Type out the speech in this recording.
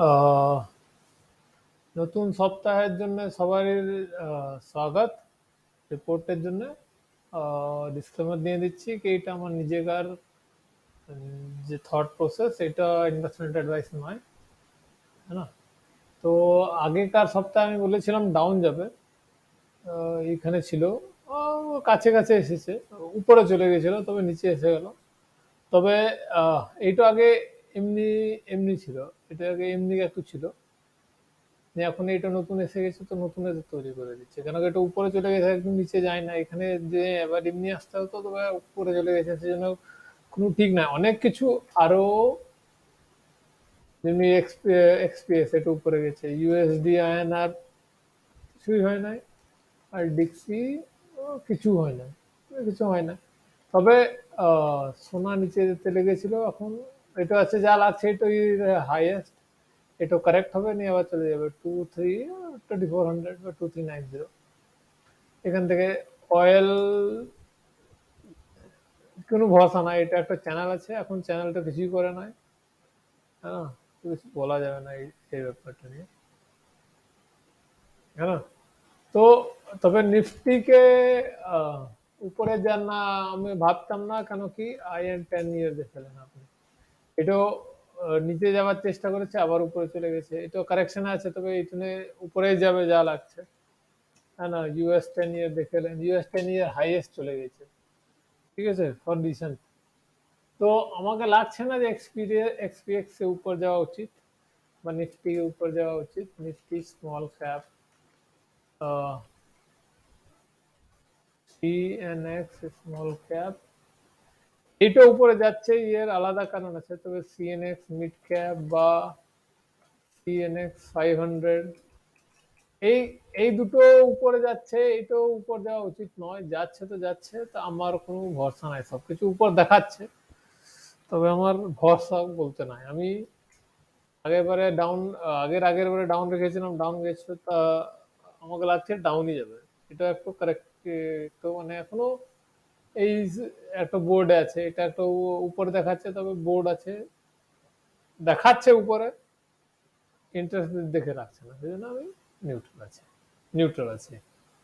আহ, নতুন সপ্তাহের জন্য সবারই স্বাগত। রিপোর্টের জন্য ডিসক্লেমার দিয়ে দিচ্ছি কি এটা আমার নিজেকার যে থট প্রসেস, এটা ইনভেস্টমেন্ট অ্যাডভাইস নয়, है না। তো আগেকার সপ্তাহে আমি বলেছিলাম ডাউন যাবে, এইখানে ছিল, কাছে কাছে এসেছে, উপরে চলে গেছিল, তবে নিচে এসে গেল। তবে এইটা আগে এমনি এমনি ছিল, এটা আগে এমনি একটু ছিল, যে এখন এটা নতুন এসে গেছে, তো নতুন এদের তৈরি করে দিচ্ছে, কেন কি এটা উপরে চলে গেছে, একদম নিচে যায় না, এখানে যে এবার এমনি আসতে হতো, তবে উপরে চলে গেছে, সেজন্য কোনো ঠিক নাই। অনেক কিছু আরো, যেমনি এক্সপিএস এটা উপরে গেছে, ইউএসডি আইএনআর কিছুই হয় নাই, আর ডিক্সি কিছু হয় না, কিছু হয় না। তবে সোনা নিচে যেতে লেগেছিল, এখন এটা আছে যা লাগছে, এটাই হাইয়েস্ট। এটা কারেক্ট হবে, নিয়ে আবার চলে যাবে 2400 বা 2390। এখান থেকে অয়েল কোনো ভরসা নাই, এটা একটা চ্যানেল আছে, এখন চ্যানেলটা কিছুই করে নাই, হ্যাঁ, কিছু বলা যাবে না এই ব্যাপারটা নিয়ে, হ্যাঁ। তো তবে নিফটিকে আহ, উপরে যান না আমি ভাবতাম না, কেন কি IN10 year দেখলেন আপনি, এটাও নিচে যাওয়ার চেষ্টা করেছে, আবার উপরে চলে গেছে, এটাও কারেকশনে আছে, তবে এইখানে উপরেই যাবে যা লাগছে, হ্যাঁ না। US10 year দেখলেন, US10 year হাইয়েস্ট চলে গেছে, ঠিক আছে, ফর রিসেন্ট। তো আমাকে লাগছে না যে এক্সপিএক্স এর উপর যাওয়া উচিত, বা নিফটি এর উপর যাওয়া উচিত। Nifty small cap, CNX small cap, এটা উপরে যাচ্ছে, এর আলাদা কারণ আছে, তবে সিএনএক্স মিড ক্যাপ বা CNX 500, এই এই দুটো উপরে যাচ্ছে, এটাও উপর দেওয়া উচিত নয়, যাচ্ছে তো যাচ্ছে, তা আমার কোনো ভরসা নাই, সবকিছু উপর দেখাচ্ছে, তবে আমার ভরসা বলতে নাই। আমি আগের বারে ডাউন, আগের বারে ডাউন রেখেছিলাম, ডাউন গেছে, তা আমাকে লাগছে ডাউনই যাবে। এটা একটু কারেক্ট, একটু মানে এখনো এই একটা বোর্ড আছে, এটা একটা উপরে দেখাচ্ছে, তবে বোর্ড আছে, দেখাচ্ছে উপরে, ইন্টারেস্ট দেখে রাখছে না, সেই জন্য আমি নিউট্রাল আছি, নিউট্রাল আছি।